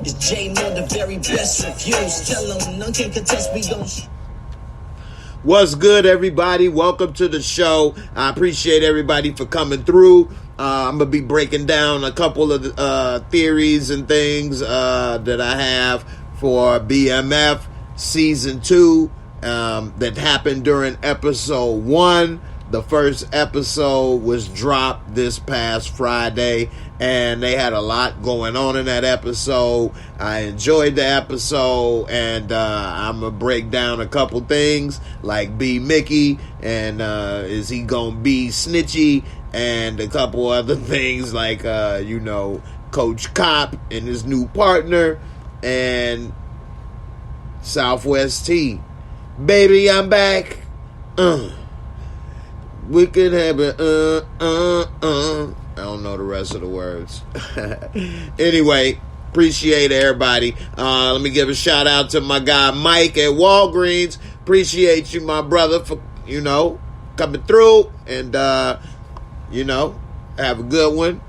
It's J-Moore, the very best reviews. Tell them none can contest, we gon' What's good, everybody? Welcome to the show. I appreciate everybody for coming through. I'm going to be breaking down a couple of theories and things that I have for BMF Season 2 that happened during Episode 1. The first episode was dropped this past Friday, and they had a lot going on in that episode. I enjoyed the episode, and I'm going to break down a couple things like B-Mickey, and is he going to be snitchy, and a couple other things like, Coach Cop and his new partner, and Southwest T. Baby, I'm back. We could have it, I don't know the rest of the words. Anyway, appreciate everybody. Let me give a shout out to my guy Mike at Walgreens. Appreciate you, my brother, for, coming through. And, have a good one.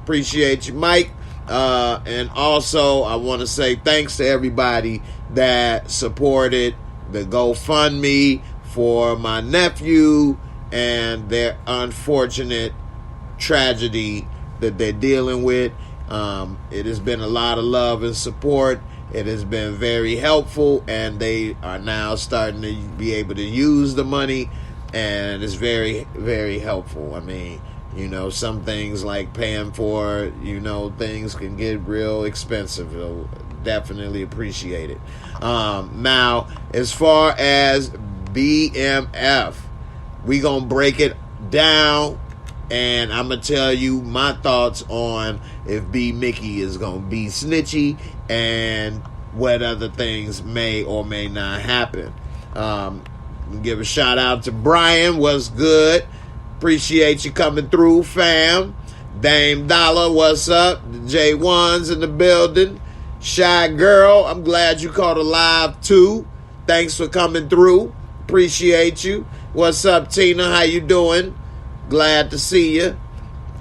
Appreciate you, Mike. And also, I want to say thanks to everybody that supported the GoFundMe for my nephew and their unfortunate tragedy that they're dealing with. It has been a lot of love and support. It has been very helpful, and they are now starting to be able to use the money, and it's very, very helpful. I mean, some things like paying for, things can get real expensive. So definitely appreciate it. Now, as far as BMF, we gonna break it down, and I'm gonna tell you my thoughts on if B-Mickey is gonna be snitchy and what other things may or may not happen. Give a shout out to Brian. What's good? Appreciate you coming through, fam. Dame Dollar, what's up? The J1's in the building. Shy Girl, I'm glad you caught a live too. Thanks for coming through. Appreciate you. What's up, Tina? How you doing? Glad to see you.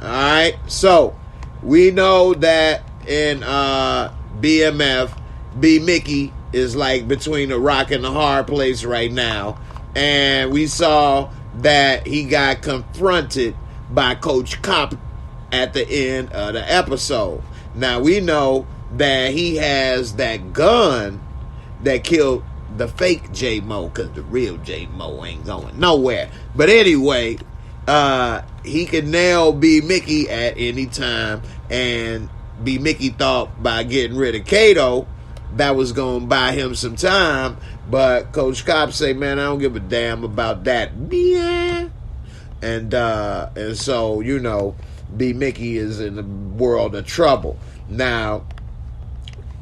All right. So, we know that in BMF, B-Mickey is like between a rock and a hard place right now. And we saw that he got confronted by Coach Cop at the end of the episode. Now, we know that he has that gun that killed the fake J-Mo, because the real J-Mo ain't going nowhere. But anyway, he could nail B-Mickey at any time, and B-Mickey thought by getting rid of Kato, that was going to buy him some time. But Coach Cop say, man, I don't give a damn about that. Yeah. And so, B-Mickey is in the world of trouble. Now,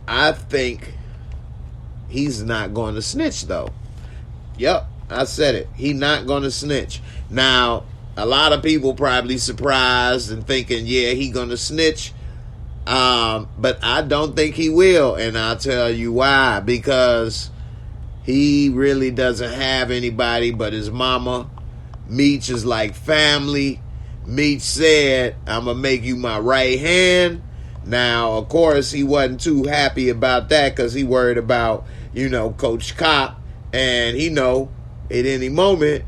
I think he's not going to snitch, though. Yep, I said it. He's not going to snitch. Now, a lot of people probably surprised and thinking, yeah, he going to snitch. But I don't think he will, and I'll tell you why. Because he really doesn't have anybody but his mama. Meech is like family. Meech said, I'm going to make you my right hand. Now, of course, he wasn't too happy about that because he worried about, Coach Cop, and at any moment,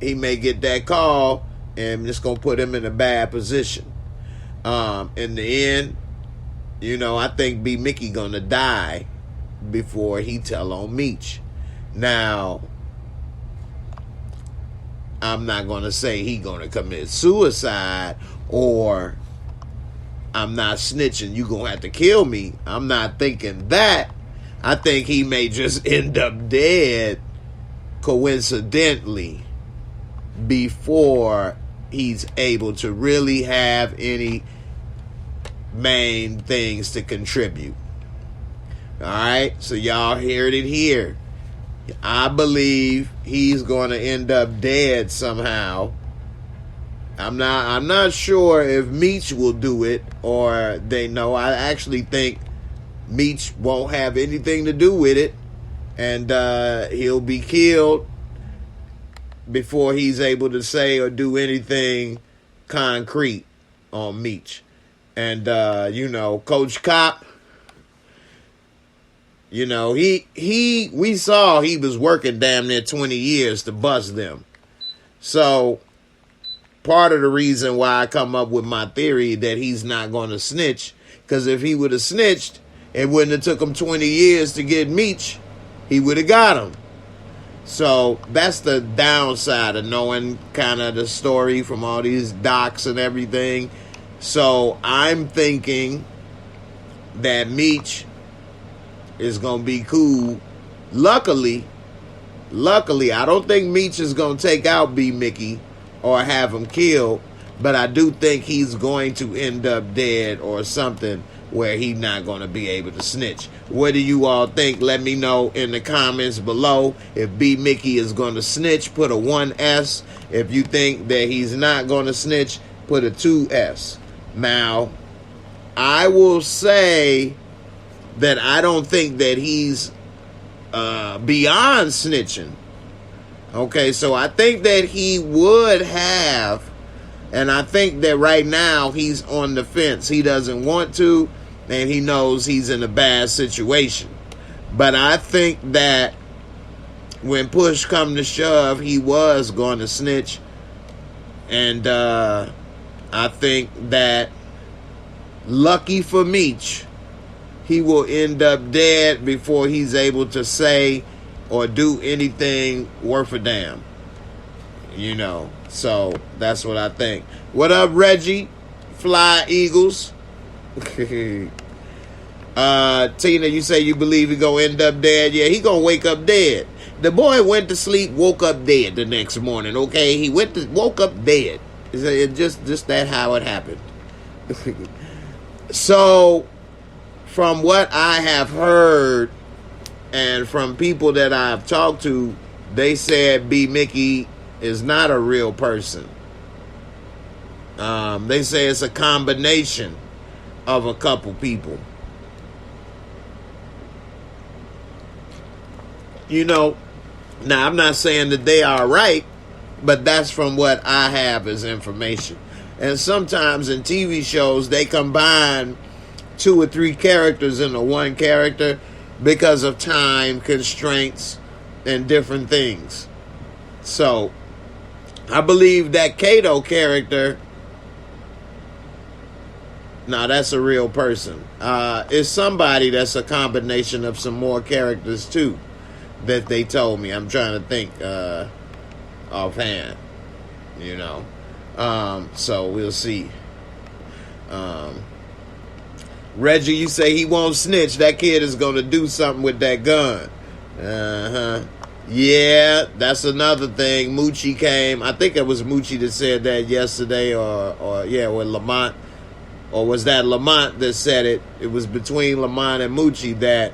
he may get that call, and it's going to put him in a bad position. In the end, I think B-Mickey going to die before he tell on Meech. Now, I'm not going to say he going to commit suicide or I'm not snitching, you going to have to kill me. I'm not thinking that. I think he may just end up dead coincidentally before he's able to really have any main things to contribute. All right, so y'all heard it here. I believe he's going to end up dead somehow. I'm not sure if Meech will do it or they know. I actually think Meech won't have anything to do with it, and he'll be killed before he's able to say or do anything concrete on Meech. And, Coach Cop, You know, we saw he was working damn near 20 years to bust them. So part of the reason why I come up with my theory that he's not going to snitch, because if he would have snitched, it wouldn't have took him 20 years to get Meech. He would have got him. So that's the downside of knowing kind of the story from all these docs and everything. So I'm thinking that Meech is going to be cool. Luckily, I don't think Meech is going to take out B. Mickey or have him killed, but I do think he's going to end up dead or something where he's not going to be able to snitch. What do you all think? Let me know in the comments below. If B. Mickey is going to snitch, put a 1S. If you think that he's not going to snitch, put a 2S. Now, I will say that I don't think that he's beyond snitching. Okay, so I think that he would have, and I think that right now he's on the fence. He doesn't want to, and he knows he's in a bad situation. But I think that when push come to shove, he was going to snitch. And I think that, lucky for Meech, he will end up dead before he's able to say or do anything worth a damn. You know, so that's what I think. What up, Reggie? Fly Eagles. Tina, you say you believe he gonna end up dead? Yeah, he gonna wake up dead. The boy went to sleep, woke up dead the next morning, okay? He woke up dead. It's just that how it happened. So, from what I have heard and from people that I've talked to, they said B. Mickey is not a real person. They say it's a combination of a couple people. You know, now I'm not saying that they are right, but that's from what I have as information. And sometimes in TV shows, they combine 2 or 3 characters into one character because of time constraints and different things. So, I believe that Kato character, now that's a real person, is somebody that's a combination of some more characters too, that they told me. I'm trying to think offhand, you know. So we'll see. Reggie, you say he won't snitch. That kid is going to do something with that gun. Yeah, that's another thing. Moochie came. I think it was Moochie that said that yesterday, or Lamont. Or was that Lamont that said it? It was between Lamont and Moochie that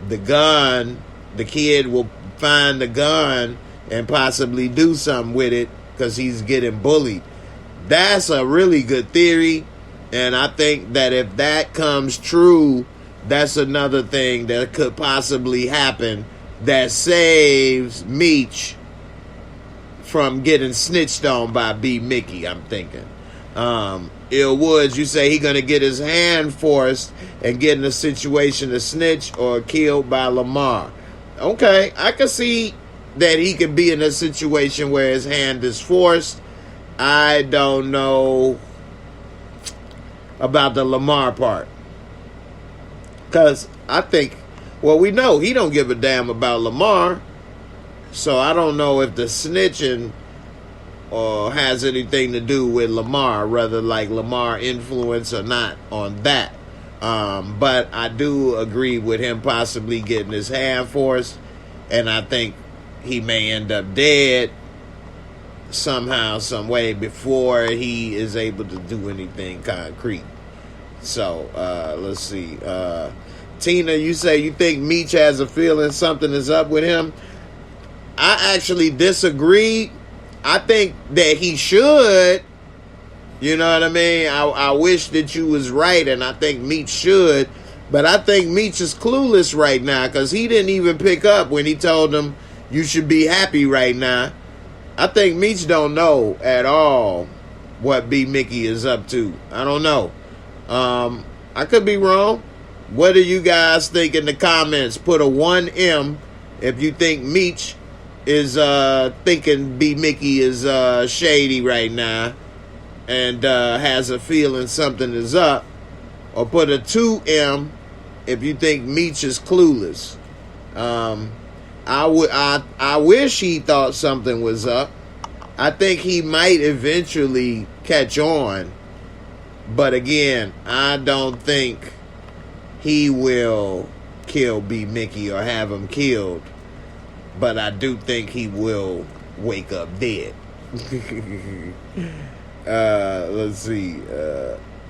the gun, the kid will find the gun and possibly do something with it because he's getting bullied. That's a really good theory. And I think that if that comes true, that's another thing that could possibly happen that saves Meech from getting snitched on by B. Mickey, I'm thinking. Ill Woods, you say he gonna get his hand forced and get in a situation to snitch or killed by Lamar. Okay, I can see that he could be in a situation where his hand is forced. I don't know about the Lamar part. Because I think, well, we know he don't give a damn about Lamar. So I don't know if the snitching has anything to do with Lamar, whether like Lamar influence or not on that. But I do agree with him possibly getting his hand forced. And I think he may end up dead somehow, some way before he is able to do anything concrete. So, let's see. Tina, you say you think Meech has a feeling something is up with him. I actually disagree. I think that he should. You know what I mean? I wish that you was right, and I think Meech should. But I think Meech is clueless right now because he didn't even pick up when he told him you should be happy right now. I think Meech don't know at all what B. Mickey is up to. I don't know. I could be wrong, What do you guys think in the comments? Put a 1M if you think Meech is thinking B Mickey is shady right now and has a feeling something is up. Or put a 2M if you think Meech is clueless. I wish he thought something was up. I think he might eventually catch on. But again, I don't think he will kill B Mickey or have him killed. But I do think he will wake up dead. Let's see.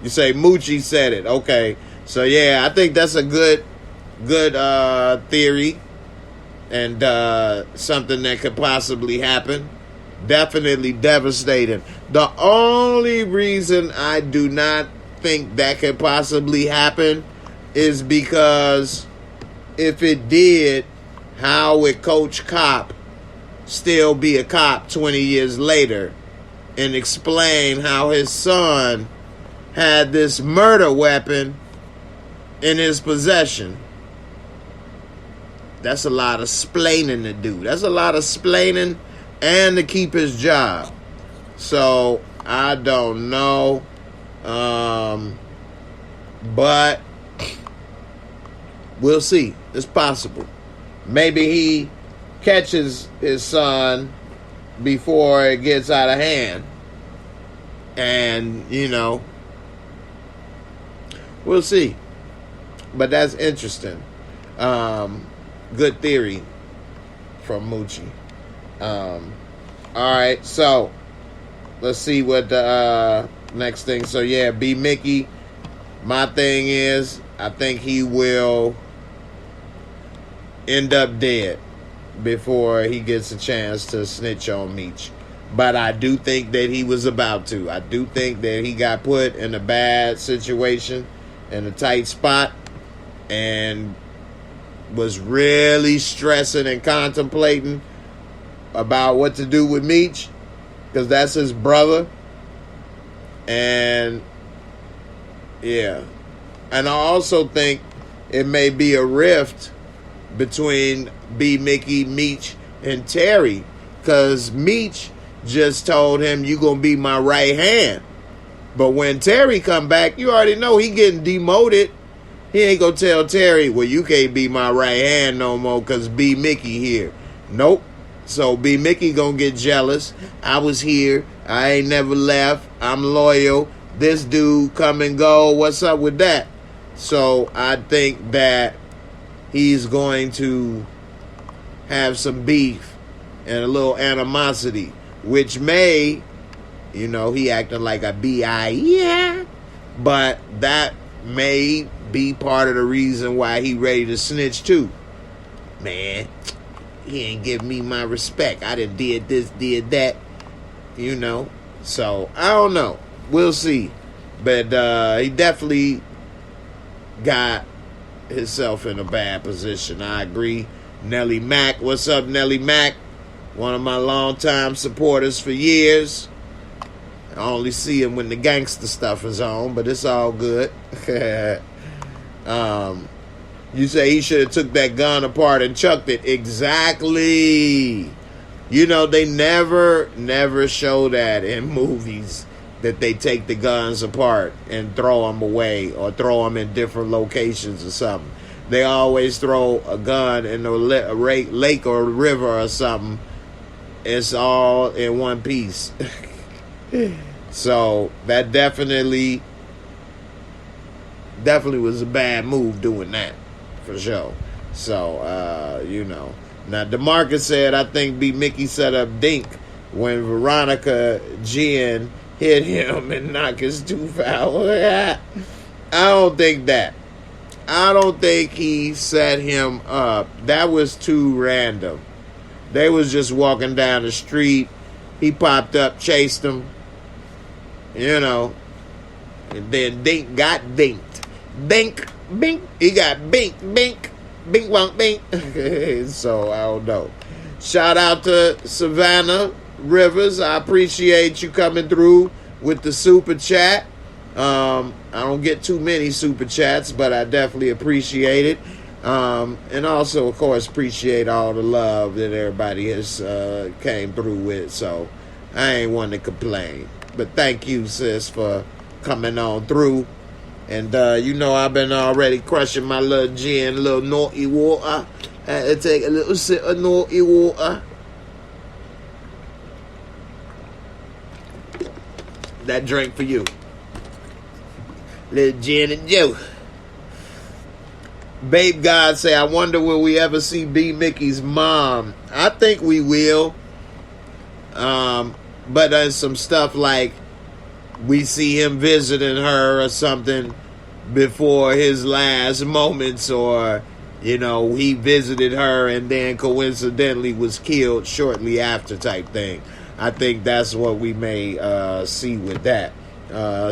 You say Moochie said it. Okay. So yeah, I think that's a good theory. And something that could possibly happen. Definitely devastating. The only reason I do not think that could possibly happen is because if it did, how would Coach Cop still be a cop 20 years later and explain how his son had this murder weapon in his possession? That's a lot of splaining to do. That's a lot of splaining and to keep his job. So, I don't know. But we'll see. It's possible. Maybe he catches his son before it gets out of hand. And, you know, we'll see. But that's interesting. Good theory from Moochie. All right, so let's see what the next thing. So yeah, B Mickey. My thing is, I think he will end up dead before he gets a chance to snitch on Meech. But I do think that he was about to. I do think that he got put in a bad situation, in a tight spot, and was really stressing and contemplating about what to do with Meech, because that's his brother. And yeah, and I also think it may be a rift between B Mickey, Meech, and Terry, because Meech just told him, you gonna be my right hand. But when Terry come back, you already know he getting demoted. He ain't gonna tell Terry, well, you can't be my right hand no more because B Mickey here. Nope. So B Mickey gonna get jealous. I was here. I ain't never left. I'm loyal. This dude come and go. What's up with that? So I think that he's going to have some beef and a little animosity, which may, you know, he acting like a B.I. Yeah. But that may be part of the reason why he ready to snitch too. Man, he ain't giving me my respect. I done did this, did that, you know. So, I don't know. We'll see. But he definitely got himself in a bad position. I agree. Nellie Mack. What's up, Nellie Mack? One of my longtime supporters for years. I only see him when the gangster stuff is on, but it's all good. You say he should have took that gun apart and chucked it. Exactly. You know, they never show that in movies, that they take the guns apart and throw them away or throw them in different locations or something. They always throw a gun in a lake or a river or something. It's all in one piece. So that definitely was a bad move doing that, for sure. So, you know. Now, DeMarcus said, I think B. Mickey set up Dink when Veronica Jen hit him and knocked his tooth out. I don't think that. I don't think he set him up. That was too random. They was just walking down the street. He popped up, chased him. You know. And then Dink got dinked. Dink, bink. He got bink, bink. Bink, wonk, bink. So, I don't know. Shout out to Savannah Rivers. I appreciate you coming through with the super chat. I don't get too many super chats, but I definitely appreciate it. And also, of course, appreciate all the love that everybody has came through with. So I ain't one to complain. But thank you, sis, for coming on through. And you know, I've been already crushing my little gin, a little naughty water. I had to take a little sip of naughty water. That drink for you. Little gin and Joe. Babe God say, I wonder will we ever see B. Mickey's mom? I think we will. But there's some stuff like we see him visiting her or something before his last moments, or, you know, he visited her and then coincidentally was killed shortly after type thing. I think that's what we may see with that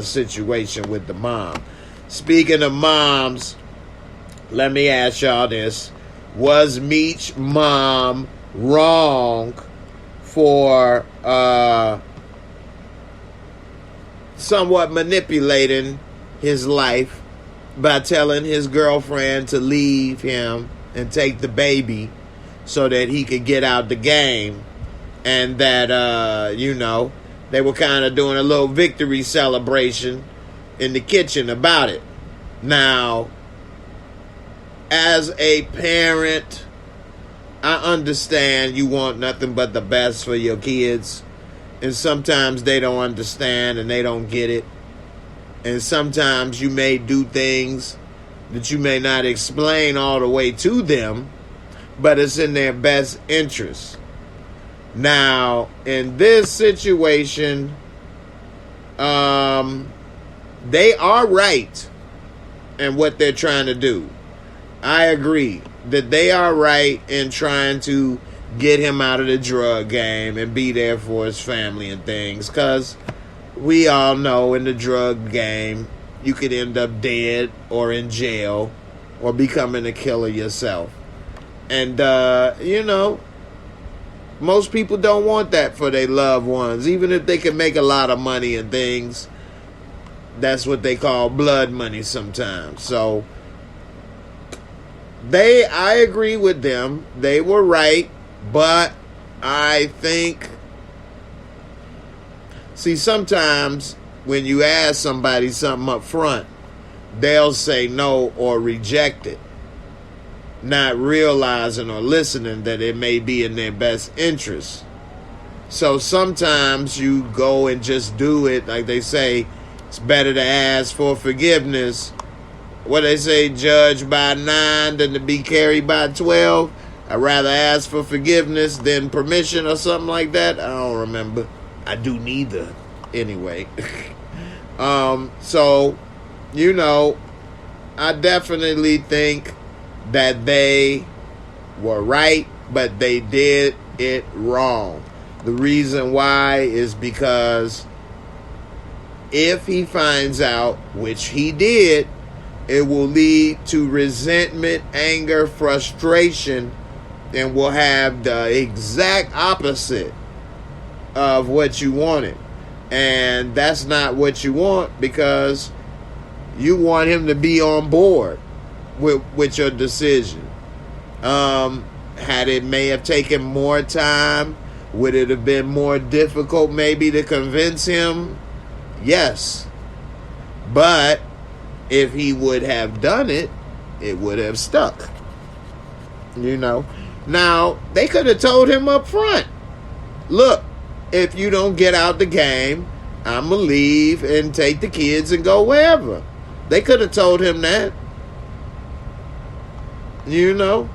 situation with the mom. Speaking of moms, let me ask y'all this. Was Meech mom wrong for somewhat manipulating his life by telling his girlfriend to leave him and take the baby so that he could get out the game? And that, you know, they were kind of doing a little victory celebration in the kitchen about it. Now, as a parent, I understand you want nothing but the best for your kids. And sometimes they don't understand and they don't get it. And sometimes you may do things that you may not explain all the way to them, but it's in their best interest. Now, in this situation, they are right in what they're trying to do. I agree that they are right in trying to get him out of the drug game and be there for his family and things. Because we all know in the drug game, you could end up dead or in jail or becoming a killer yourself. And, you know, most people don't want that for their loved ones. Even if they can make a lot of money and things, that's what they call blood money sometimes. So, I agree with them. They were right, but I think, see, sometimes when you ask somebody something up front, they'll say no or reject it, not realizing or listening that it may be in their best interest. So sometimes you go and just do it. Like they say, it's better to ask for forgiveness. What they say, judged by 9 than to be carried by 12. I'd rather ask for forgiveness than permission or something like that. I don't remember. I do neither. Anyway. So, you know, I definitely think that they were right, but they did it wrong. The reason why is because if he finds out, which he did, it will lead to resentment, anger, frustration, and will have the exact opposite of what you wanted. And that's not what you want, because you want him to be on board with your decision. Had it may have taken more time, would it have been more difficult maybe to convince him? Yes. But if he would have done it, it would have stuck. You know. Now, they could have told him up front, look, if you don't get out the game, I'm going to leave and take the kids and go wherever. They could have told him that. You know,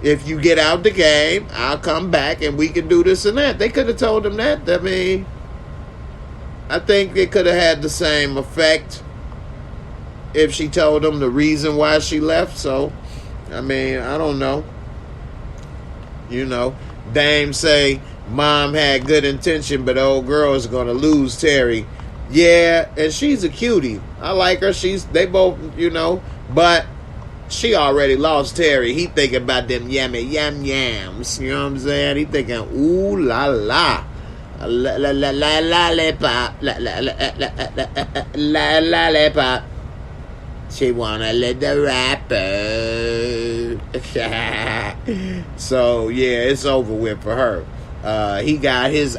if you get out the game, I'll come back and we can do this and that. They could have told him that. I mean, I think it could have had the same effect if she told him the reason why she left. So, I mean, I don't know. You know, Dame say, Mom had good intention, but old girl is going to lose Terry. Yeah, and she's a cutie. I like her. They both, you know, but she already lost Terry. He thinking about them yummy yum yams. You know what I'm saying? He thinking, ooh la la. Lollipop. Lollipop. She wanna lick the rapper. So yeah, it's over with for her. He got his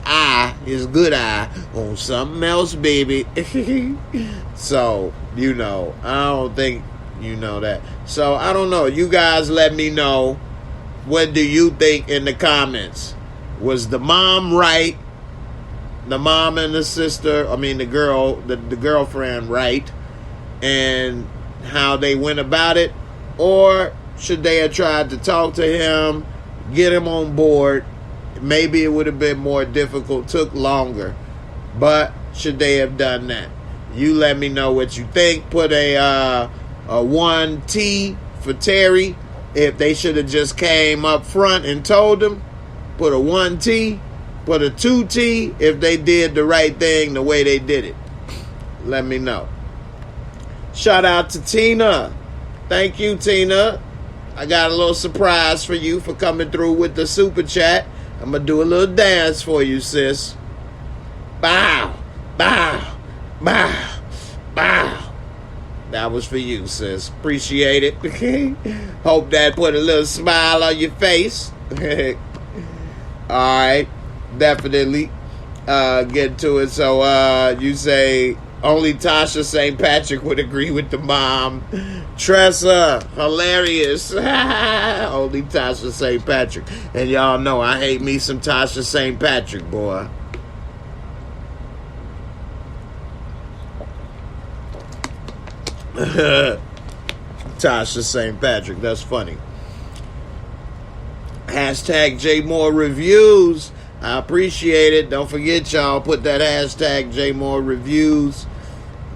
good eye on something else, baby. So, I don't think you know that. So, I don't know. You guys let me know. What do you think in the comments? Was the mom right? The mom and the sister, the girlfriend right? And how they went about it? Or should they have tried to talk to him, get him on board? Maybe it would have been more difficult, took longer. But should they have done that? You let me know what you think. Put a 1T for Terry. If they should have just came up front and told him. Put a 1T. Put a 2T if they did the right thing the way they did it. Let me know. Shout out to Tina. Thank you, Tina. I got a little surprise for you for coming through with the super chat. I'm going to do a little dance for you, sis. Bow, bow, bow, bow. That was for you, sis. Appreciate it. Hope that put a little smile on your face. All right. Definitely. Get to it. So, you say only Tasha St. Patrick would agree with the mom. Tressa, hilarious. Only Tasha St. Patrick. And y'all know I hate me some Tasha St. Patrick, boy. Tasha St. Patrick, that's funny. Hashtag JAYMOOREREVIEWS. I appreciate it. Don't forget, y'all, put that hashtag JAYMOOREREVIEWS.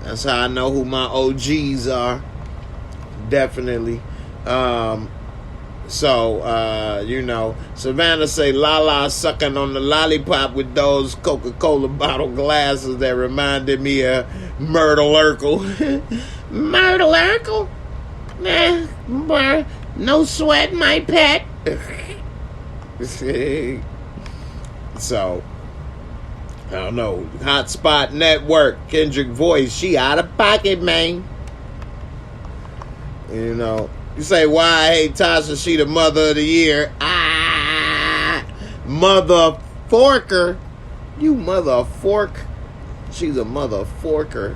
That's how I know who my OGs are. Definitely. Savannah say Lala sucking on the lollipop with those Coca-Cola bottle glasses that reminded me of Myrtle Urkel. Myrtle Urkel? Nah, no sweat, my pet. So, I don't know. Hotspot Network, Kendrick Voice, she out of pocket, man. You say, why I hate Tasha, she the mother of the year. Mother forker. You mother fork. She's a mother forker.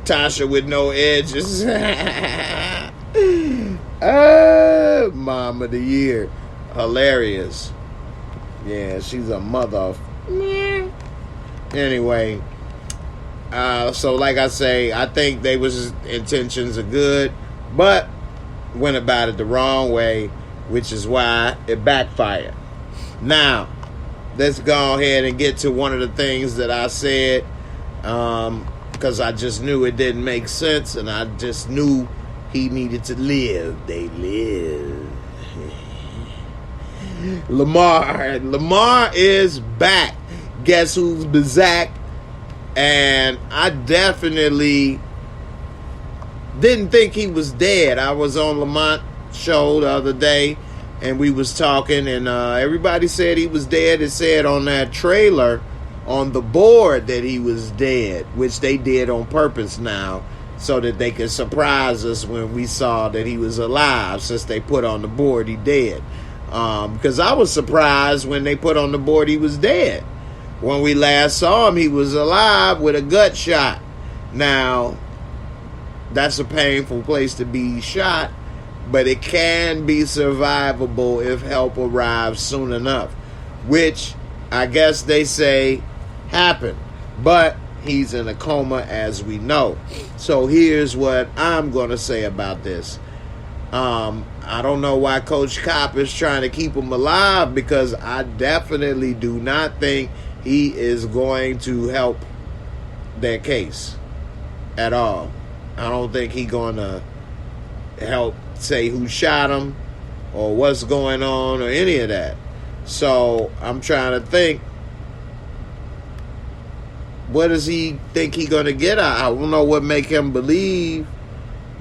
Tasha with no edges. Mom of the year. Hilarious. Yeah, she's a mother. Anyway, so like I say, I think they was intentions are good, but went about it the wrong way, which is why it backfired. Now, let's go ahead and get to one of the things that I said, because I just knew it didn't make sense, and I just knew he needed to live. They live. Lamar is back. Guess who's back? And I definitely didn't think he was dead. I was on Lamont's show the other day, and we was talking, and everybody said he was dead. It said on that trailer on the board that he was dead, which they did on purpose now, so that they could surprise us when we saw that he was alive, since they put on the board he dead. Because I was surprised when they put on the board he was dead. When we last saw him, he was alive with a gut shot. Now, that's a painful place to be shot, but it can be survivable if help arrives soon enough, which I guess they say happened. But he's in a coma, as we know. So here's what I'm going to say about this. I don't know why Coach Kopp is trying to keep him alive, because I definitely do not think he is going to help their case at all. I don't think he's going to help say who shot him or what's going on or any of that. So I'm trying to think, what does he think he's going to get out? I don't know what make him believe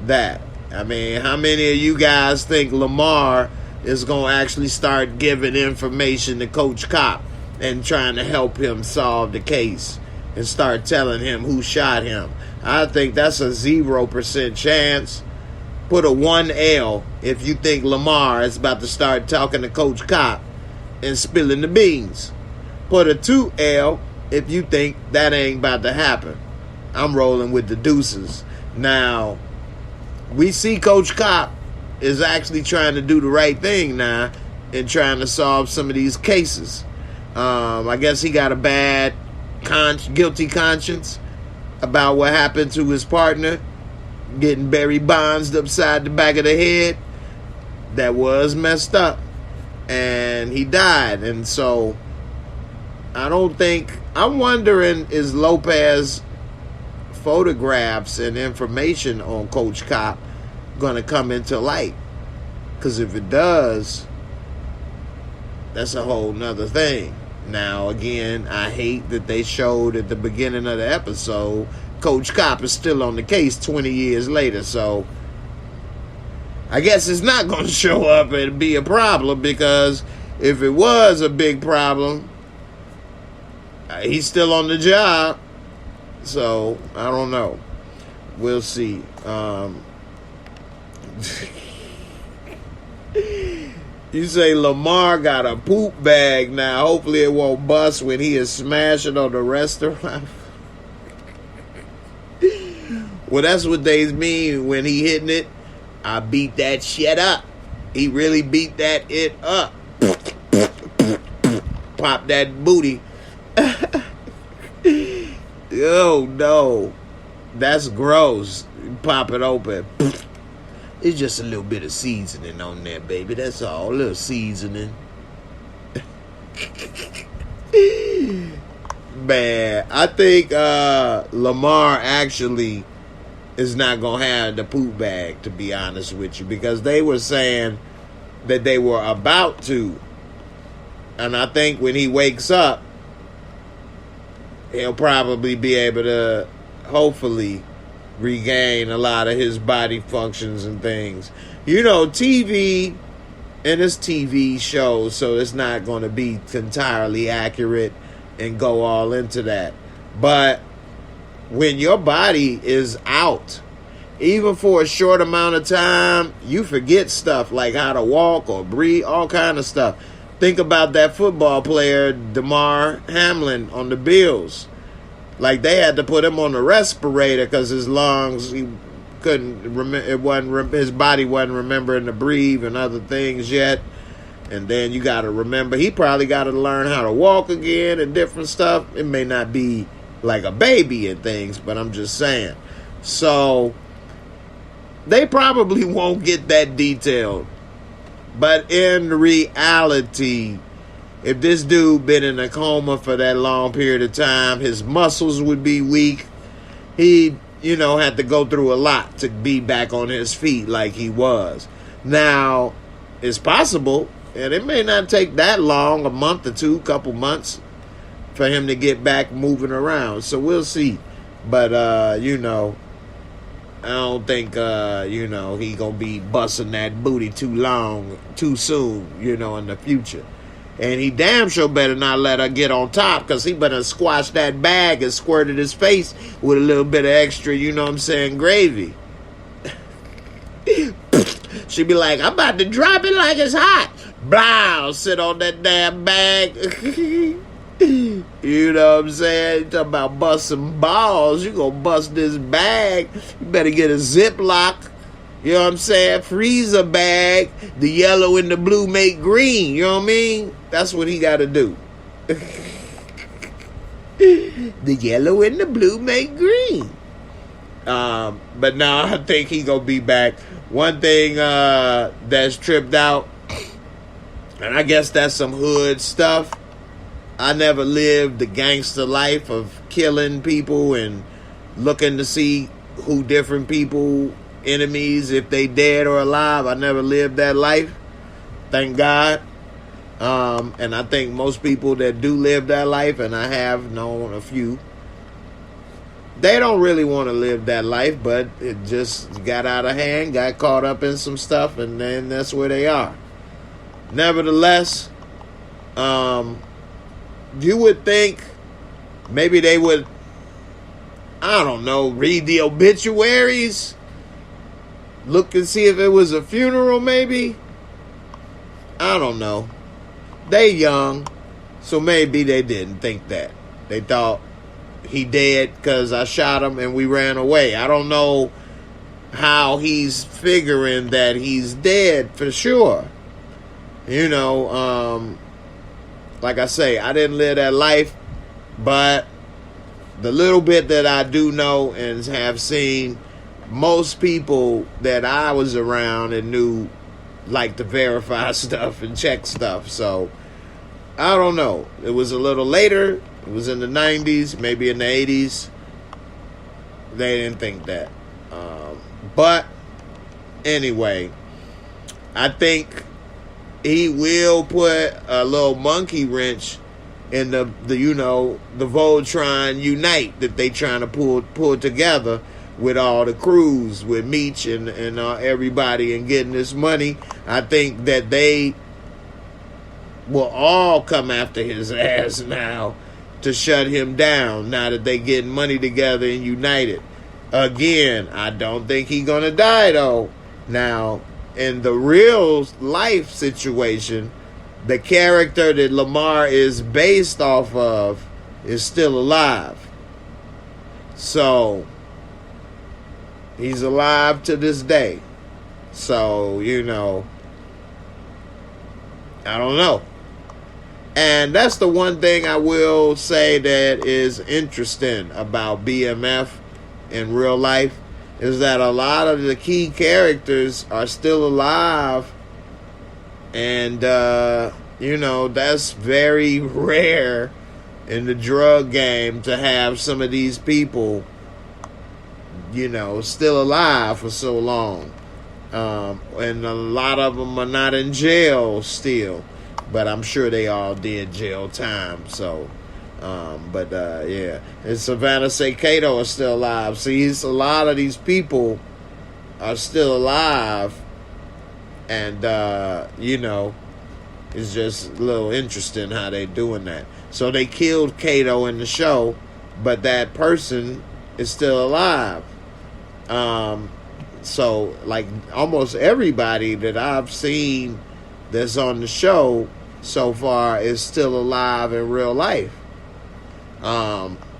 that. I mean, how many of you guys think Lamar is going to actually start giving information to Coach Kopp and trying to help him solve the case and start telling him who shot him. I think that's a 0% chance. Put a 1L if you think Lamar is about to start talking to Coach Cop and spilling the beans. Put a 2L if you think that ain't about to happen. I'm rolling with the deuces. Now, we see Coach Cop is actually trying to do the right thing now and trying to solve some of these cases. I guess he got a bad guilty conscience about what happened to his partner, getting Barry Bonds upside the back of the head. That was messed up. And he died. And so, I'm wondering, is Lopez photographs and information on Coach Cop going to come into light? Because if it does, that's a whole nother thing. Now, again, I hate that they showed at the beginning of the episode Coach Cop is still on the case 20 years later. So, I guess it's not going to show up and be a problem, because if it was a big problem, he's still on the job. So, I don't know. We'll see. You say Lamar got a poop bag now. Hopefully it won't bust when he is smashing on the restaurant. Well, that's what they mean when he hitting it. I beat that shit up. He really beat that it up. Pop that booty. Oh, no. That's gross. Pop it open. It's just a little bit of seasoning on there, baby. That's all. A little seasoning. Man, I think Lamar actually is not going to have the poop bag, to be honest with you, because they were saying that they were about to. And I think when he wakes up, he'll probably be able to, hopefully, regain a lot of his body functions and things. You know, TV, and it's TV shows, so it's not going to be entirely accurate and go all into that. But when your body is out, even for a short amount of time, you forget stuff like how to walk or breathe, all kind of stuff. Think about that football player, Damar Hamlin, on the Bills. Like, they had to put him on a respirator because his lungs, he couldn't remember, his body wasn't remembering to breathe and other things yet. And then you got to remember, he probably got to learn how to walk again and different stuff. It may not be like a baby and things, but I'm just saying. So, they probably won't get that detailed. But in reality, if this dude been in a coma for that long period of time, his muscles would be weak. He, had to go through a lot to be back on his feet like he was. Now, it's possible, and it may not take that long, a month or two, couple months, for him to get back moving around. So we'll see. But, I don't think, he gonna be busting that booty too soon, in the future. And he damn sure better not let her get on top, because he better squash that bag and squirted his face with a little bit of extra, gravy. She'd be like, I'm about to drop it like it's hot. Blow, sit on that damn bag. You know what I'm saying? You talking about busting balls. You gonna bust this bag. You better get a Ziploc. You know what I'm saying? Freezer bag. The yellow and the blue make green. You know what I mean? That's what he got to do. The yellow and the blue make green. But now I think he gonna be back. One thing that's tripped out, and I guess that's some hood stuff. I never lived the gangster life of killing people and looking to see who different people, enemies, if they dead or alive. I never lived that life. Thank God. And I think most people that do live that life, and I have known a few, they don't really want to live that life, but it just got out of hand, got caught up in some stuff, and then that's where they are. Nevertheless, you would think maybe they would, I don't know, read the obituaries, look and see if it was a funeral maybe. I don't know. They young, so maybe they didn't think that. They thought he dead because I shot him and we ran away. I don't know how he's figuring that he's dead for sure. You know, like I say, I didn't live that life, but the little bit that I do know and have seen, most people that I was around and knew like to verify stuff and check stuff. So I don't know. It was a little later. It was in the 90s, maybe in the 80s. They didn't think that. But anyway, I think he will put a little monkey wrench in the you know, the Voltron Unite that they trying to pull together with all the crews, with Meech and everybody, and getting this money. I think that they will all come after his ass now to shut him down, now that they getting money together and united. Again, I don't think he gonna die though. Now, in the real life situation, the character that Lamar is based off of is still alive. So he's alive to this day. So, you know, I don't know. And that's the one thing I will say that is interesting about BMF in real life, is that a lot of the key characters are still alive. And, you know, that's very rare in the drug game to have some of these people, you know, still alive for so long. And a lot of them are not in jail still, but I'm sure they all did jail time. So, yeah. And Savannah Cato is still alive. See, a lot of these people are still alive. And, you know, it's just a little interesting how they doing that. So they killed Cato in the show, but that person is still alive. So, like, almost everybody that I've seen that's on the show so far is still alive in real life.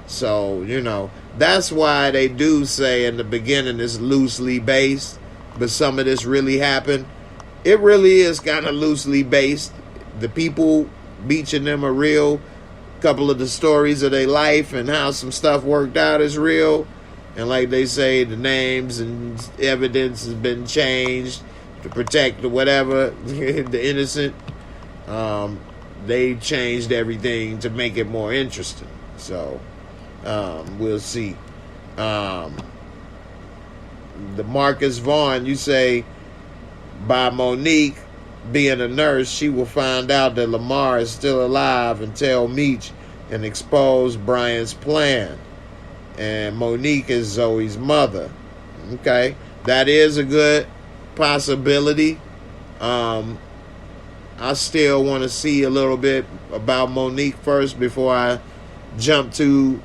So, you know, that's why they do say in the beginning it's loosely based, but some of this really happened. It really is kind of loosely based. The people, Meech and them, are real. A couple of the stories of their life and how some stuff worked out is real. And like they say, the names and evidence has been changed to protect the whatever, the innocent. They changed everything to make it more interesting. So, we'll see. The Marcus Vaughn, you say, by Monique being a nurse, she will find out that Lamar is still alive and tell Meech and expose Brian's plan. And Monique is Zoe's mother. Okay, that is a good possibility. I still want to see a little bit about Monique first before I jump to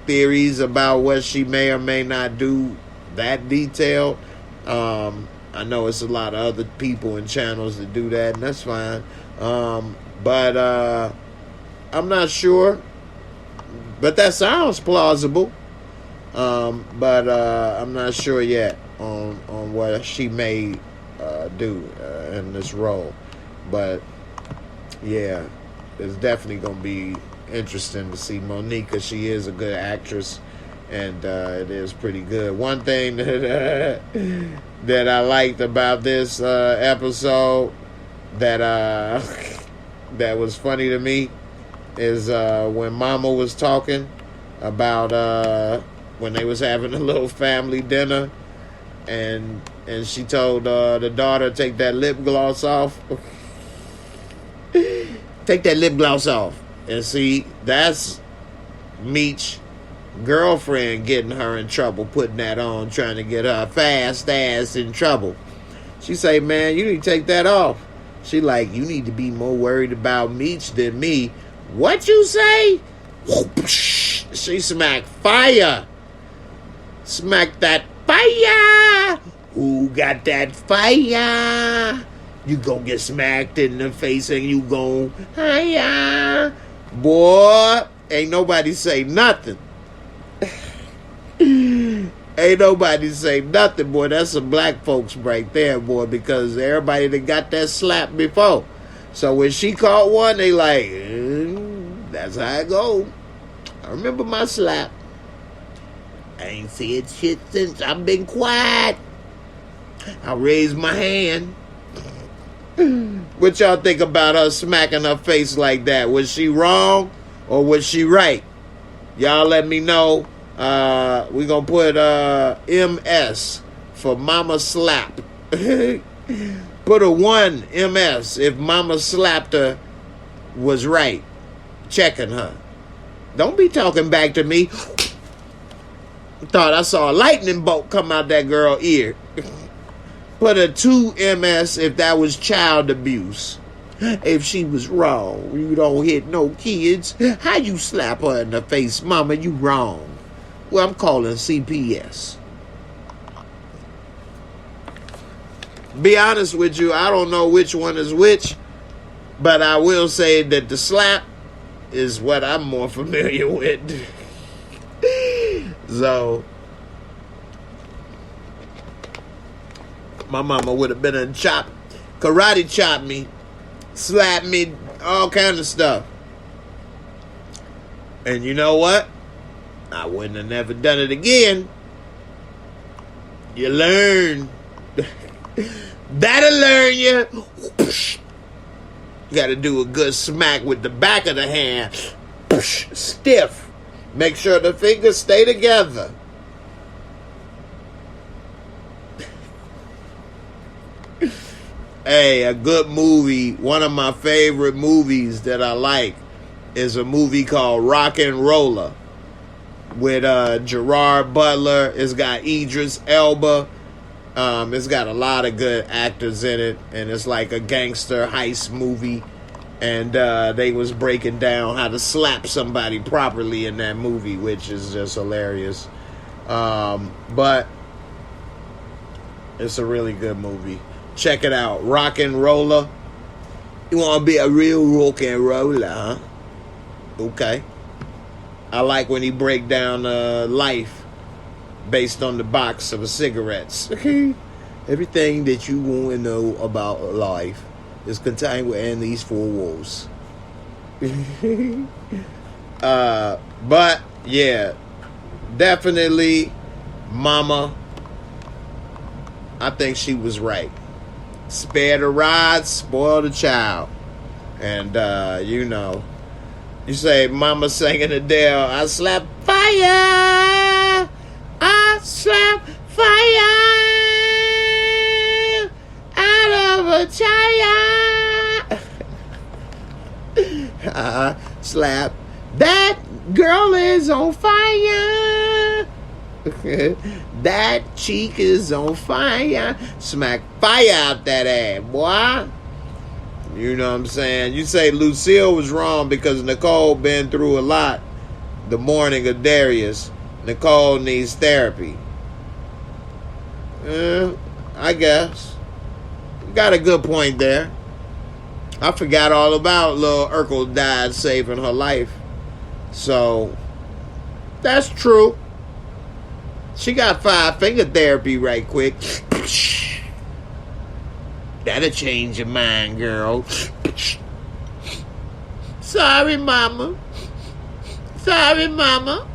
theories about what she may or may not do that detailed. I know it's a lot of other people and channels that do that, and that's fine. But I'm not sure. But that sounds plausible. But I'm not sure yet on what she may do in this role. But yeah, it's definitely going to be interesting to see Monique, because she is a good actress, and it is pretty good. One thing that that I liked about this episode that that was funny to me is when Mama was talking about when they was having a little family dinner, and she told the daughter, take that lip gloss off. Take that lip gloss off. And see, that's Meech girlfriend getting her in trouble, putting that on, trying to get her fast ass in trouble. She say, man, you need to take that off. She like, you need to be more worried about Meech than me. What you say? She smacked fire. Smack that fire. Who got that fire? You gon' get smacked in the face and you gon' higher. Boy, ain't nobody say nothing. Ain't nobody say nothing, boy. That's some black folks right there, boy, because everybody that got that slap before. So when she caught one, they like, that's how it go. I remember my slap. I ain't said shit since I've been quiet. I raised my hand. What y'all think about her smacking her face like that? Was she wrong or was she right? Y'all let me know. We gonna put MS for Mama Slap. Put a 1 MS if Mama slapped her was right. Checking her. Don't be talking back to me. Thought I saw a lightning bolt come out that girl ear. Put a 2 MS if that was child abuse. If she was wrong, you don't hit no kids. How you slap her in the face, mama? You wrong. Well, I'm calling CPS. Be honest with you, I don't know which one is which, but I will say that the slap is what I'm more familiar with. So, my mama would have been a karate chop me, slap me, all kind of stuff. And you know what? I wouldn't have never done it again. You learn. That'll learn you. You got to do a good smack with the back of the hand. Stiff. Make sure the fingers stay together. Hey, a good movie, one of my favorite movies that I like is a movie called Rock and Roller with Gerard Butler. It's got Idris Elba. It's got a lot of good actors in it, and it's like a gangster heist movie. And they was breaking down how to slap somebody properly in that movie, which is just hilarious. But it's a really good movie. Check it out. Rock and Roller. You want to be a real rock and roller, huh? Okay. I like when he break down life based on the box of cigarettes. Everything that you want to know about life is contained within these 4 walls. But, yeah. Definitely, Mama, I think she was right. Spare the rod, spoil the child. And, you know, you say, Mama singing Adele, I slap fire, I slap fire out of a child. Slap, that girl is on fire. That cheek is on fire. Smack fire out that ass, boy. You know what I'm saying? You say Lucille was wrong because Nicole been through a lot the morning of Darius. Nicole needs therapy. I guess. Got a good point there. I forgot all about Lil Urkel died saving her life. So, that's true. She got 5-finger therapy right quick. That'll change your mind, girl. Sorry, Mama. Sorry, Mama.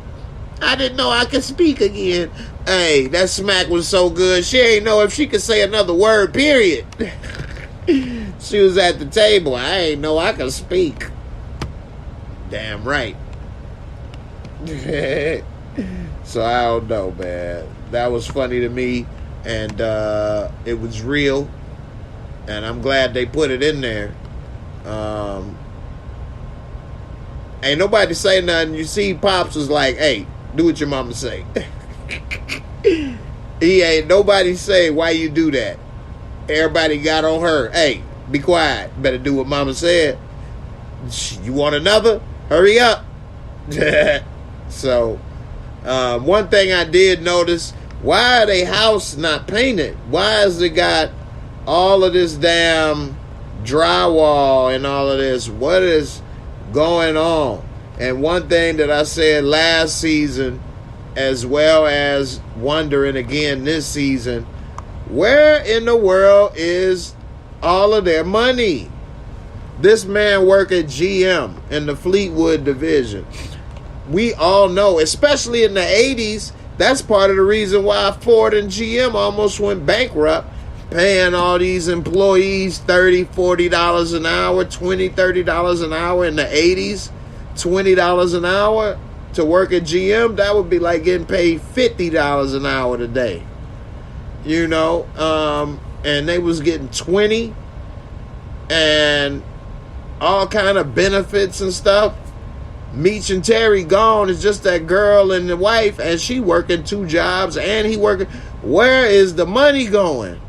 I didn't know I could speak again. Hey, that smack was so good. She ain't know if she could say another word, period. She was at the table. I ain't know I could speak. Damn right. So I don't know, man. That was funny to me, and it was real, and I'm glad they put it in there. Ain't nobody say nothing. You see, Pops was like, "Hey, do what your mama say." He ain't nobody say why you do that. Everybody got on her. Hey, be quiet. Better do what mama said. You want another? Hurry up. So, one thing I did notice, why are they house not painted? Why has it got all of this damn drywall and all of this? What is going on? And one thing that I said last season, as well as wondering again this season, where in the world is all of their money? This man work at GM in the Fleetwood division. We all know, especially in the 80s, that's part of the reason why Ford and GM almost went bankrupt, paying all these employees $30, $40 an hour, $20, $30 an hour in the 80s, $20 an hour to work at GM. That would be like getting paid $50 an hour today. You know, and they was getting 20 and all kind of benefits and stuff. Meech and Terry gone. It's just that girl and the wife, and she working 2 jobs and he working. Where is the money going?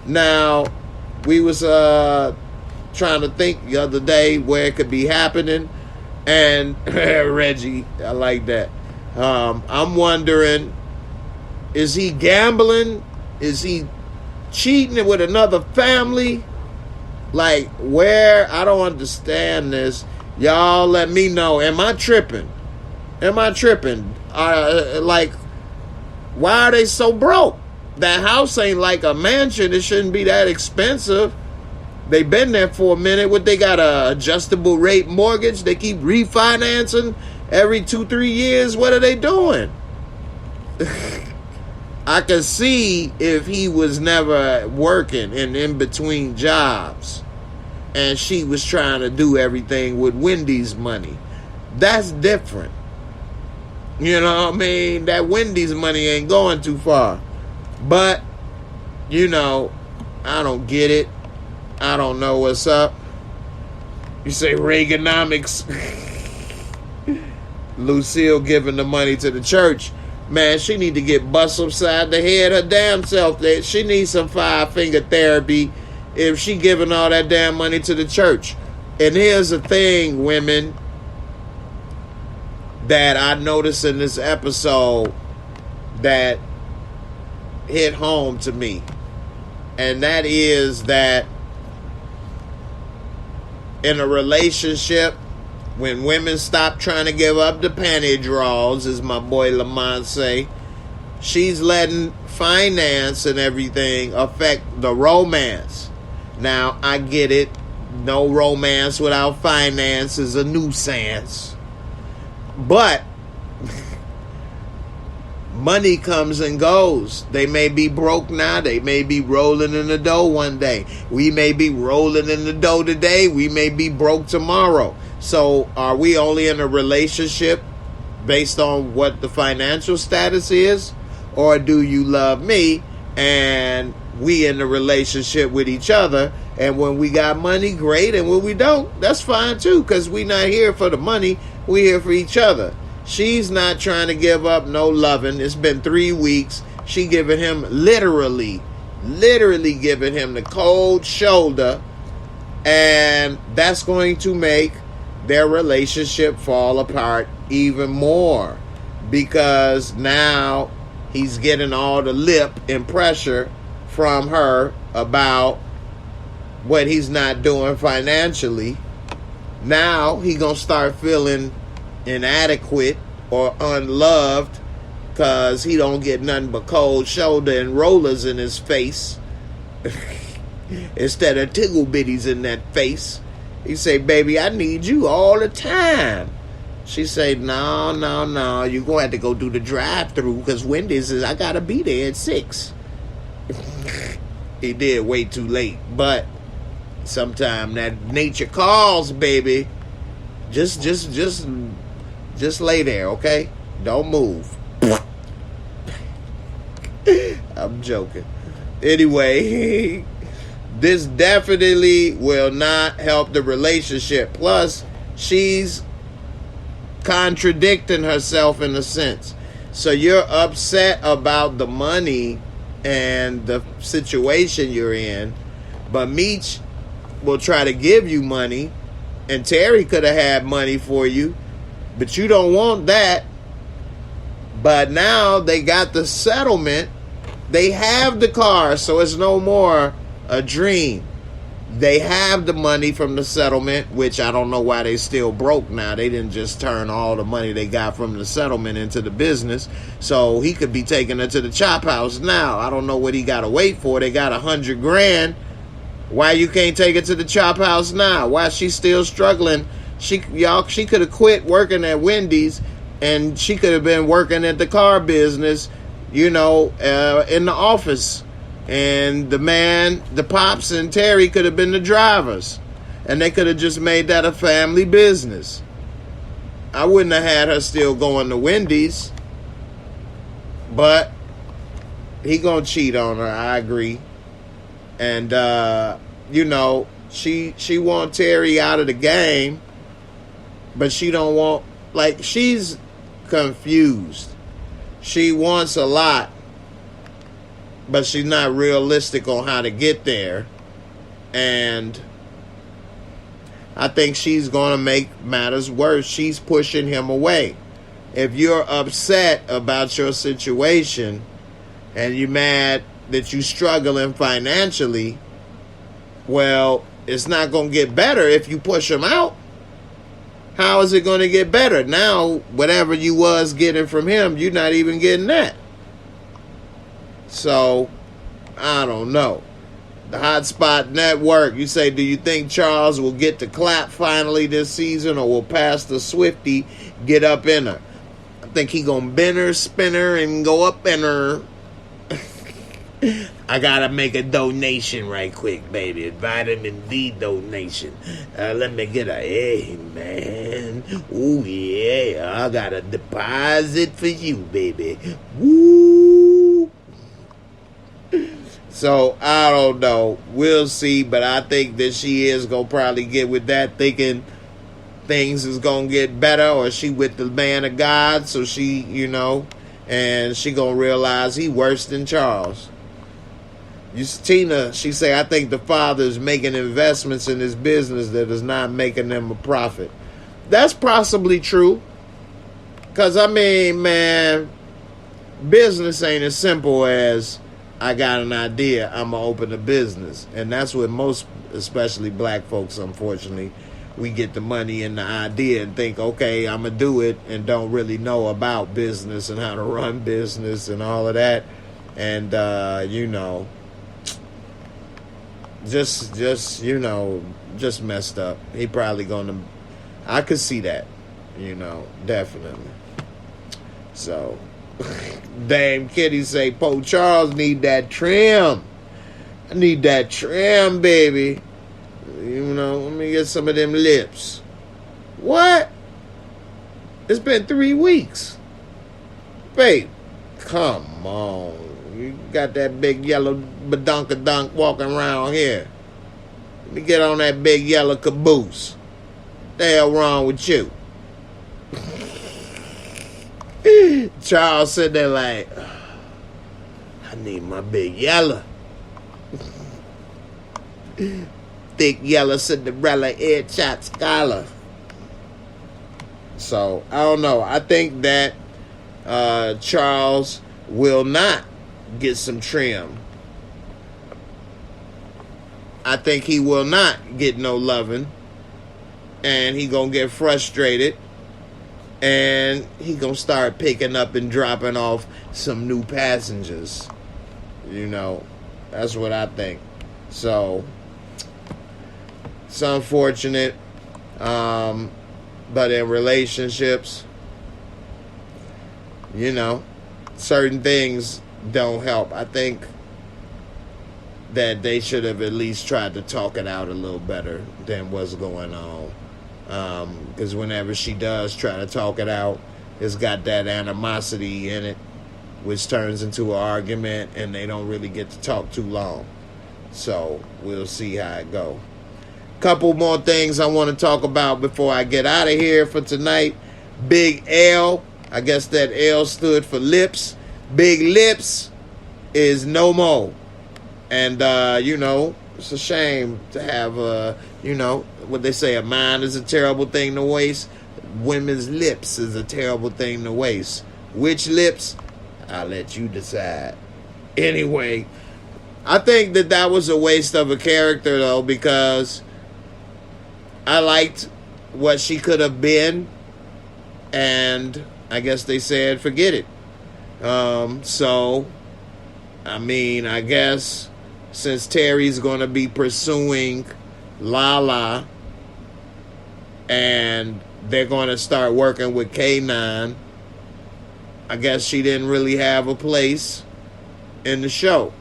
Now, we was trying to think the other day where it could be happening, and Reggie, I like that. I'm wondering, is he gambling? Is he cheating with another family? Like, where? I don't understand this. Y'all let me know. Am I tripping? Am I tripping? Like, why are they so broke? That house ain't like a mansion. It shouldn't be that expensive. They been there for a minute. What, they got a adjustable rate mortgage? They keep refinancing every 2-3 years. What are they doing? I could see if he was never working and in between jobs, and she was trying to do everything with Wendy's money. That's different. You know what I mean? That Wendy's money ain't going too far. But, you know, I don't get it. I don't know what's up. You say Reaganomics. Lucille giving the money to the church. Man, she need to get bust upside the head her damn self. She needs some 5-finger therapy if she giving all that damn money to the church. And here's the thing, women, that I noticed in this episode that hit home to me. And that is that in a relationship, when women stop trying to give up the panty draws, as my boy Lamont say, she's letting finance and everything affect the romance. Now, I get it. No romance without finance is a nuisance. But money comes and goes. They may be broke now. They may be rolling in the dough one day. We may be rolling in the dough today. We may be broke tomorrow. So are we only in a relationship based on what the financial status is? Or do you love me and we in a relationship with each other? And when we got money, great. And when we don't, that's fine too. Because we not here for the money. We here for each other. She's not trying to give up no loving. It's been 3 weeks. She giving him literally giving him the cold shoulder. And that's going to make their relationship fall apart even more, because now he's getting all the lip and pressure from her about what he's not doing financially. Now he gonna start feeling inadequate or unloved because he don't get nothing but cold shoulder and rollers in his face instead of tickle bitties in that face. He say, baby, I need you all the time. She say, no, you're going to have to go do the drive-thru because Wendy's I got to be there at 6. He did wait too late, but sometime that nature calls, baby. Just lay there, okay? Don't move. I'm joking. Anyway, this definitely will not help the relationship. Plus, she's contradicting herself in a sense. So you're upset about the money and the situation you're in, but Meech will try to give you money And Terry could have had money for you, but you don't want that. But now they got the settlement. They have the car, so it's no more a dream. They have the money from the settlement, which I don't know why they still broke now. They didn't just turn all the money they got from the settlement into the business. So he could be taking it to the chop house now. I don't know what he got to wait for. They got $100 grand. Why you can't take it to the chop house now? Why she still struggling? She could have quit working at Wendy's, and she could have been working at the car business, in the office. And the Pops and Terry could have been the drivers. And they could have just made that a family business. I wouldn't have had her still going to Wendy's. But he gonna cheat on her, I agree. And, she want Terry out of the game. But she don't want, she's confused. She wants a lot, but she's not realistic on how to get there. And I think she's going to make matters worse. She's pushing him away. If you're upset about your situation and you're mad that you're struggling financially, well, it's not going to get better if you push him out. How is it going to get better? Now, whatever you was getting from him, you're not even getting that. So, I don't know. The Hotspot Network, you say, do you think Charles will get the clap finally this season, or will Pastor Swifty get up in her? I think he going to bend her, spin her, and go up in her. I gotta make a donation right quick, baby. Vitamin D donation. Let me get amen. Ooh, yeah. I got a deposit for you, baby. Woo. So, I don't know. We'll see. But I think that she is going to probably get with that, thinking things is going to get better. Or she with the man of God. So she, and she going to realize he worse than Charles. Tina, she say, I think the father is making investments in his business that is not making them a profit. That's possibly true. Because, man, business ain't as simple as I got an idea, I'm going to open a business. And that's what most, especially black folks, unfortunately, we get the money and the idea and think, okay, I'm going to do it, and don't really know about business and how to run business and all of that. And, just messed up. He probably gonna, I could see that, definitely. So, Dame Kitty say, Po Charles need that trim. I need that trim, baby. Let me get some of them lips. What? It's been 3 weeks. Babe, come on. You got that big yellow badunkadunk walking around here. Let me get on that big yellow caboose. What the hell wrong with you? Charles sitting there like, I need my big yellow. Thick yellow Cinderella headshot scholar. So, I don't know. I think that Charles will not get some trim. I think he will not get no loving. And he gonna get frustrated. And he gonna start picking up and dropping off some new passengers. That's what I think. So, it's unfortunate. But in relationships, certain things don't help. I think that they should have at least tried to talk it out a little better than what's going on. Because whenever she does try to talk it out, it's got that animosity in it, which turns into an argument, and they don't really get to talk too long. So we'll see how it go. Couple more things I want to talk about before I get out of here for tonight. Big L, I guess that L stood for lips. Big Lips is no more. And, It's a shame to have, what they say, a mind is a terrible thing to waste. Women's lips is a terrible thing to waste. Which lips? I'll let you decide. Anyway, I think that was a waste of a character, though, because I liked what she could have been, and I guess they said forget it. So, I mean, I guess since Terry's going to be pursuing Lala and they're going to start working with K9, I guess she didn't really have a place in the show.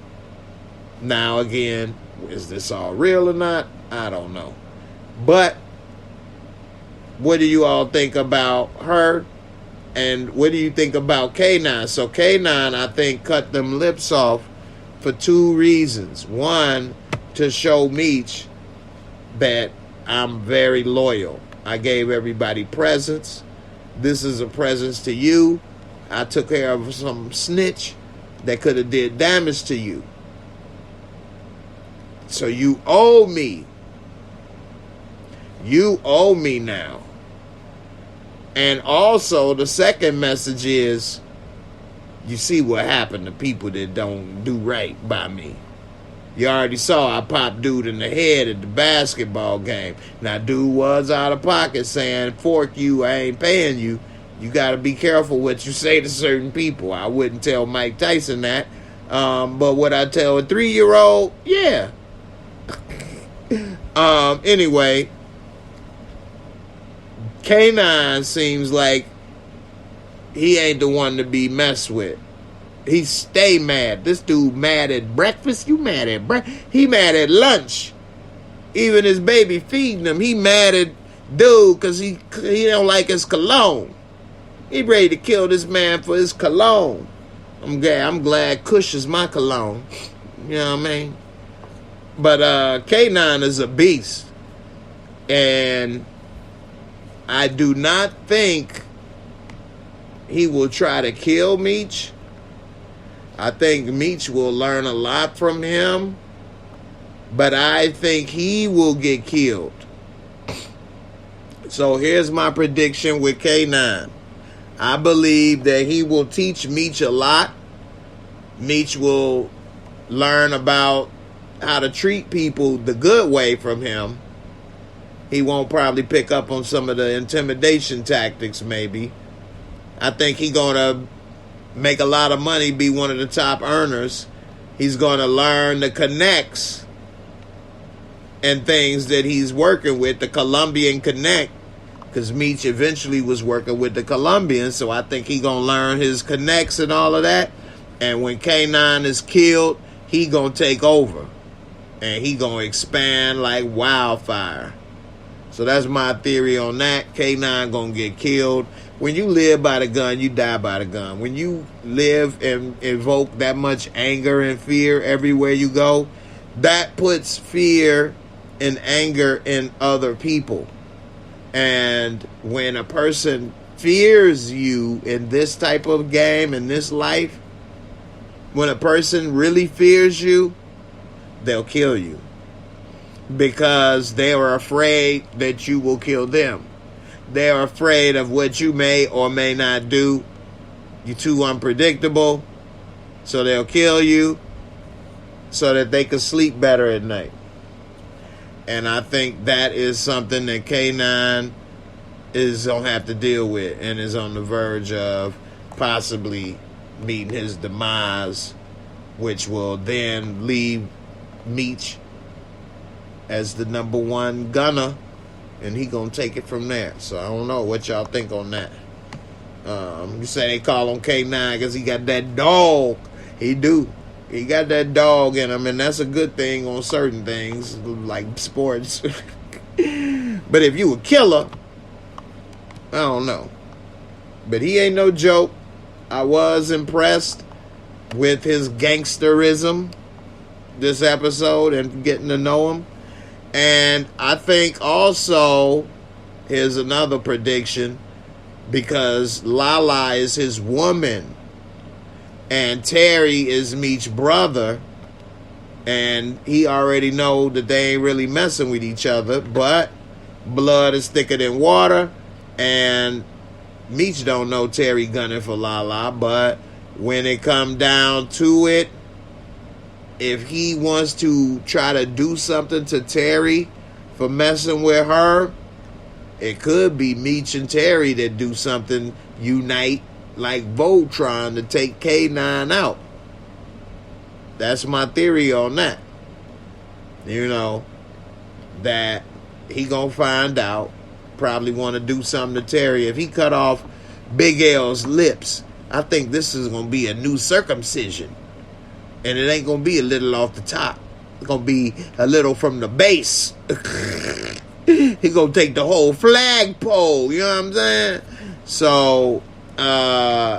Now, again, is this all real or not? I don't know. But what do you all think about her? And what do you think about K9? So K9, I think, cut them lips off for two reasons. One, to show Meech that I'm very loyal. I gave everybody presents. This is a present to you. I took care of some snitch that could have did damage to you. So you owe me. You owe me now. And also, the second message is, you see what happened to people that don't do right by me. You already saw I popped dude in the head at the basketball game. Now, dude was out of pocket saying, fork you, I ain't paying you. You got to be careful what you say to certain people. I wouldn't tell Mike Tyson that. But would I tell a 3-year-old? Yeah. Anyway, K9 seems like he ain't the one to be messed with. He stay mad. This dude mad at breakfast. You mad at he mad at lunch. Even his baby feeding him. He mad at dude because he don't like his cologne. He ready to kill this man for his cologne. I'm glad Kush is my cologne. You know what I mean? But K9 is a beast. And I do not think he will try to kill Meech. I think Meech will learn a lot from him. But I think he will get killed. So here's my prediction with K9. I believe that he will teach Meech a lot. Meech will learn about how to treat people the good way from him. He won't probably pick up on some of the intimidation tactics, maybe. I think he's going to make a lot of money, be one of the top earners. He's going to learn the connects and things that he's working with, the Colombian connect, because Meech eventually was working with the Colombians, so I think he's going to learn his connects and all of that. And when K9 is killed, he going to take over. And he going to expand like wildfire. So that's my theory on that. K9 going to get killed. When you live by the gun, you die by the gun. When you live and evoke that much anger and fear everywhere you go, that puts fear and anger in other people. And when a person fears you in this type of game, in this life, when a person really fears you, they'll kill you. Because they are afraid that you will kill them. They are afraid of what you may or may not do. You're too unpredictable. So they'll kill you so that they can sleep better at night. And I think that is something that K9 is going to have to deal with and is on the verge of possibly meeting his demise, which will then leave Meech as the number one gunner, and he gonna take it from there. So I don't know what y'all think on that. You say they call him K9 because he got that dog. He do. He got that dog in him, and that's a good thing on certain things like sports. But if you a killer, I don't know. But he ain't no joke. I was impressed with his gangsterism this episode and getting to know him. And I think also, here's another prediction, because Lala is his woman and Terry is Meech's brother, and he already know that they ain't really messing with each other, but blood is thicker than water, and Meech don't know Terry gunning for Lala, but when it come down to it, if he wants to try to do something to Terry for messing with her, it could be Meech and Terry that do something, unite like Voltron to take K9 out. That's my theory on that. You know, that he gonna find out, probably want to do something to Terry. If he cut off Big L's lips, I think this is gonna be a new circumcision. And it ain't gonna be a little off the top. It's gonna be a little from the base. He gonna take the whole flagpole, you know what I'm saying? So,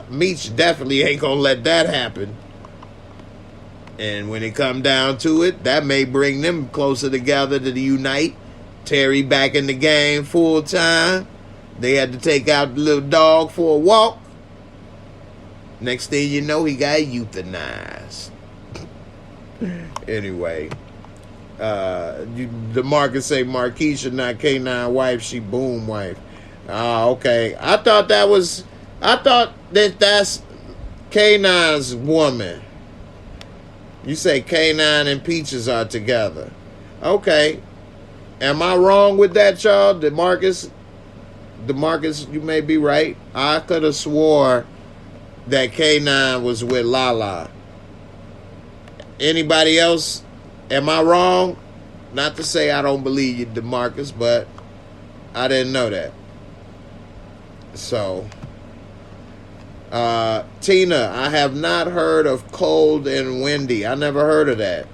Meech definitely ain't gonna let that happen. And when it come down to it, that may bring them closer together to unite. Terry back in the game full time. They had to take out the little dog for a walk. Next thing you know, he got euthanized. Anyway, the market say Marquisha not K9 wife, she Boom wife. Okay. I thought that's K9's woman. You say K9 and Peaches are together. Okay. Am I wrong with that, y'all? DeMarcus, you may be right. I could have swore that K9 was with Lala. Anybody else? Am I wrong? Not to say I don't believe you, DeMarcus, but I didn't know that. So, Tina, I have not heard of Cold and Windy. I never heard of that.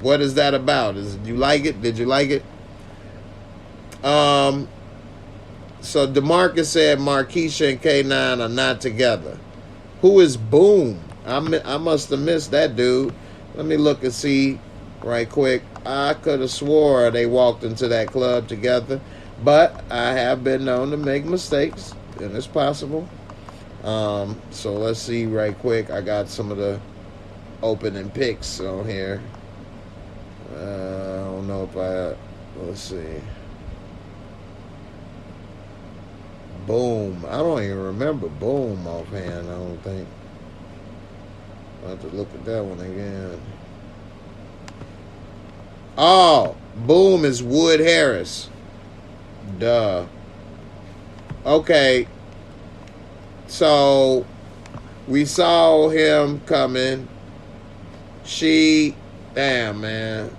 What is that about? Did you like it? Did you like it? So DeMarcus said Marquisha and K9 are not together. Who is Boom? I must have missed that dude. Let me look and see right quick. I could have swore they walked into that club together, but I have been known to make mistakes, and it's possible. So let's see right quick. I got some of the opening picks on here. I don't know if let's see. Boom. I don't even remember Boom offhand, I don't think. I'll have to look at that one again. Oh, Boom is Wood Harris. Duh. Okay. So, we saw him coming. Damn, man.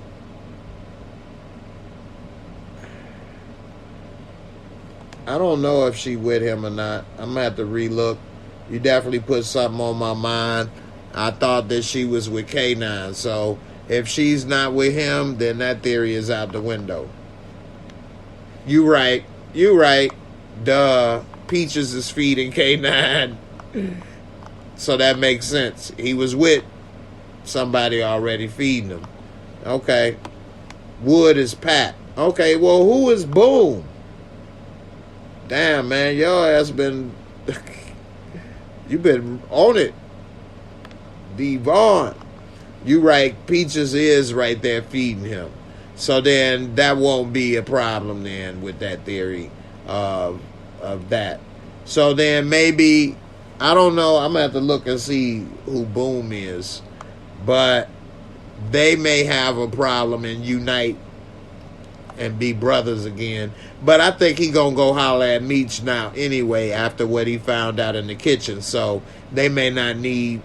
I don't know if she with him or not. I'm going to have to relook. You definitely put something on my mind. I thought that she was with K9. So, if she's not with him, then that theory is out the window. You right. Duh. Peaches is feeding K9. So that makes sense. He was with somebody already feeding him. Okay. Wood is Pat. Okay, well, who is Boom? Damn, man, your ass been... you been on it. Devon. You right, Peaches is right there feeding him. So then that won't be a problem then with that theory of that. So then maybe, I don't know, I'm going to have to look and see who Boom is. But they may have a problem and unite and be brothers again. But I think he going to go holler at Meech now anyway after what he found out in the kitchen. So they may not need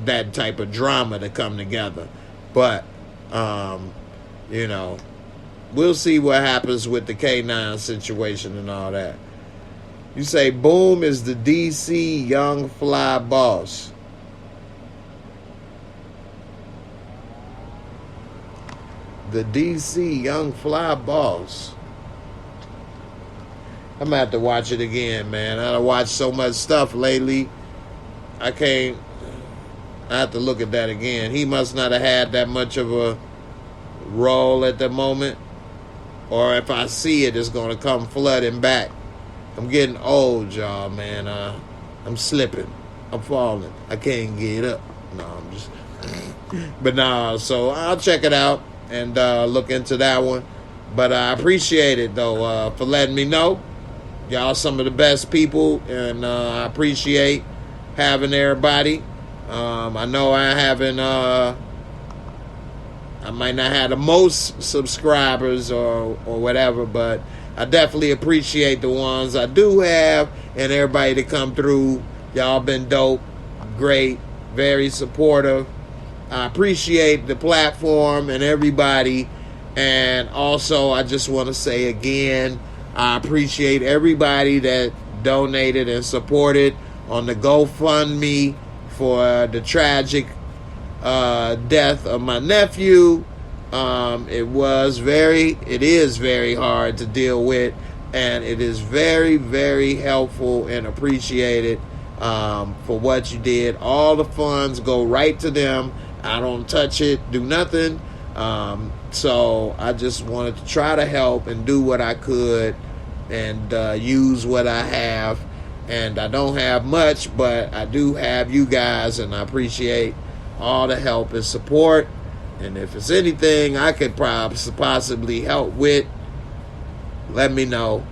that type of drama to come together. But, you know, we'll see what happens with the K9 situation and all that. You say Boom is the DC young fly boss. The DC young fly boss. I'm going to have to watch it again, man. I watched so much stuff lately. I have to look at that again. He must not have had that much of a role at the moment. Or if I see it, it's going to come flooding back. I'm getting old, y'all, man. I'm slipping. I'm falling. I can't get up. No, I'm just... But no, so I'll check it out and look into that one. But I appreciate it, though, for letting me know. Y'all some of the best people, and I appreciate having everybody. I know I haven't, I might not have the most subscribers or whatever, but I definitely appreciate the ones I do have, and everybody that come through. Y'all been dope, great, very supportive. I appreciate the platform and everybody. And also, I just want to say again, I appreciate everybody that donated and supported on the GoFundMe for the tragic death of my nephew. It is very hard to deal with, and it is very, very helpful and appreciated for what you did. All the funds go right to them. I don't touch it, do nothing. So I just wanted to try to help and do what I could and use what I have. And I don't have much, but I do have you guys, and I appreciate all the help and support. And if it's anything I could possibly help with, let me know.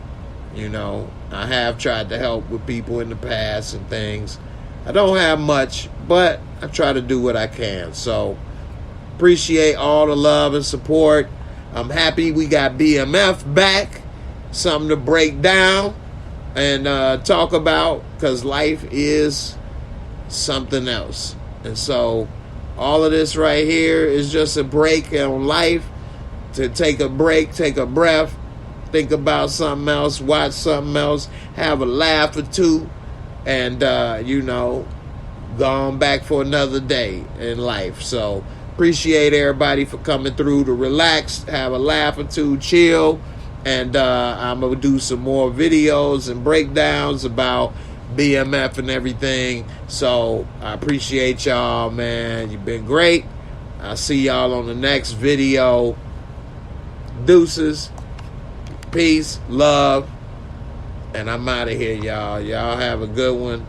You know, I have tried to help with people in the past and things. I don't have much, but I try to do what I can. So appreciate all the love and support. I'm happy we got BMF back. Something to break down and talk about, because life is something else. And so all of this right here is just a break on life, to take a break, take a breath, think about something else, watch something else, have a laugh or two, and, you know, go on back for another day in life. So appreciate everybody for coming through to relax, have a laugh or two, chill. And I'm going to do some more videos and breakdowns about BMF and everything. So I appreciate y'all, man. You've been great. I'll see y'all on the next video. Deuces. Peace, love. And I'm out of here, y'all. Y'all have a good one.